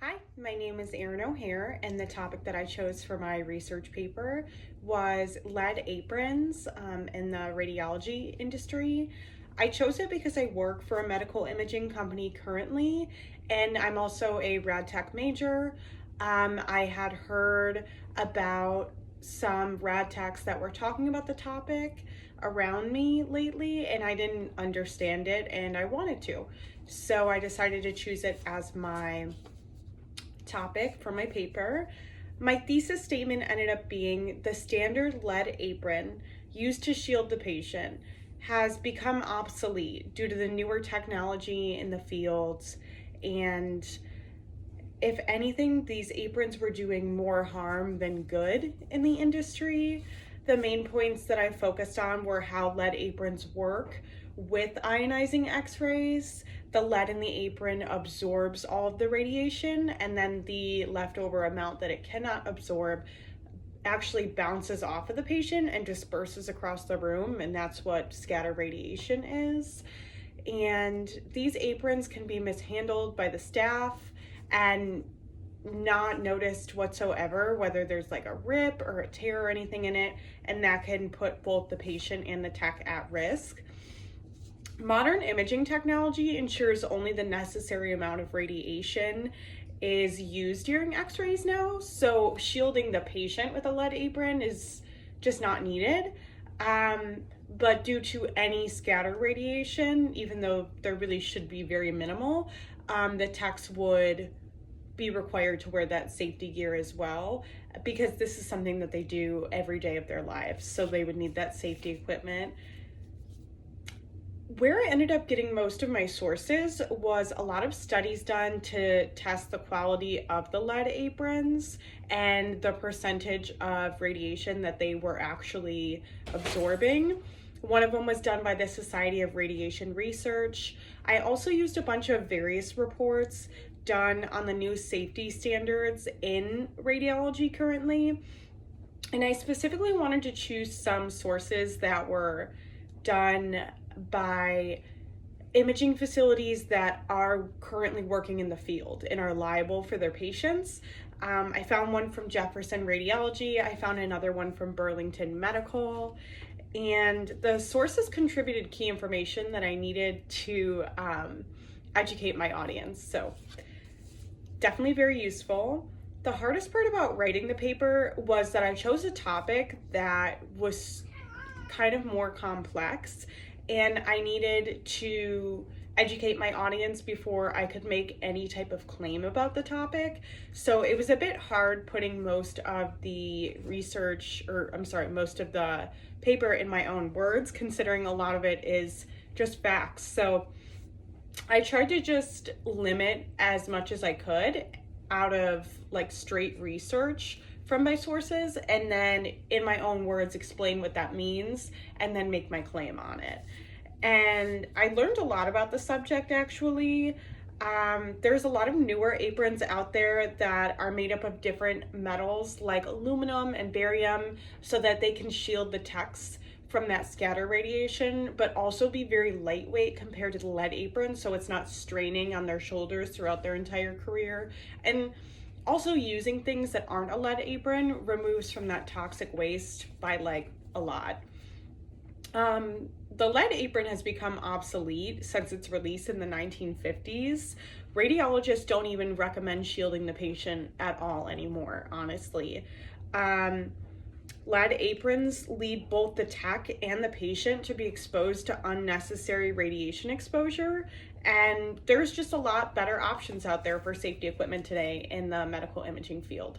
Hi, my name is Erin O'Hare, and the topic that I chose for my research paper was lead aprons in the radiology industry. I chose it because I work for a medical imaging company currently, and I'm also a rad tech major. I had heard about some rad techs that were talking about the topic around me lately, and I didn't understand it, and I wanted to. So I decided to choose it as my topic for my paper. My thesis statement ended up being the standard lead apron used to shield the patient has become obsolete due to the newer technology in the fields, and if anything, these aprons were doing more harm than good in the industry. The main points that I focused on were how lead aprons work with ionizing x-rays. The lead in the apron absorbs all of the radiation, and then the leftover amount that it cannot absorb actually bounces off of the patient and disperses across the room, and that's what scatter radiation is. And these aprons can be mishandled by the staff and not noticed whatsoever, whether there's like a rip or a tear or anything in it, and that can put both the patient and the tech at risk. Modern imaging technology ensures only the necessary amount of radiation is used during x-rays now, so shielding the patient with a lead apron is just not needed. But due to any scatter radiation, even though there really should be very minimal, the techs would be required to wear that safety gear as well, because this is something that they do every day of their lives, so they would need that safety equipment. Where I ended up getting most of my sources was a lot of studies done to test the quality of the lead aprons and the percentage of radiation that they were actually absorbing. One of them was done by the Society of Radiation Research. I also used a bunch of various reports done on the new safety standards in radiology currently. And I specifically wanted to choose some sources that were done by imaging facilities that are currently working in the field and are liable for their patients. I found one from Jefferson Radiology. I found another one from Burlington Medical. And the sources contributed key information that I needed to educate my audience. So definitely very useful. The hardest part about writing the paper was that I chose a topic that was kind of more complex, and I needed to educate my audience before I could make any type of claim about the topic. So it was a bit hard putting most of the most of the paper in my own words, considering a lot of it is just facts. So I tried to just limit as much as I could out of like straight research from my sources, and then in my own words explain what that means and then make my claim on it. And I learned a lot about the subject actually. There's a lot of newer aprons out there that are made up of different metals like aluminum and barium, so that they can shield the techs from that scatter radiation, but also be very lightweight compared to the lead apron, so it's not straining on their shoulders throughout their entire career. And also, using things that aren't a lead apron removes from that toxic waste by like a lot. The lead apron has become obsolete since its release in the 1950s. Radiologists don't even recommend shielding the patient at all anymore, honestly. Lead aprons lead both the tech and the patient to be exposed to unnecessary radiation exposure, and there's just a lot better options out there for safety equipment today in the medical imaging field.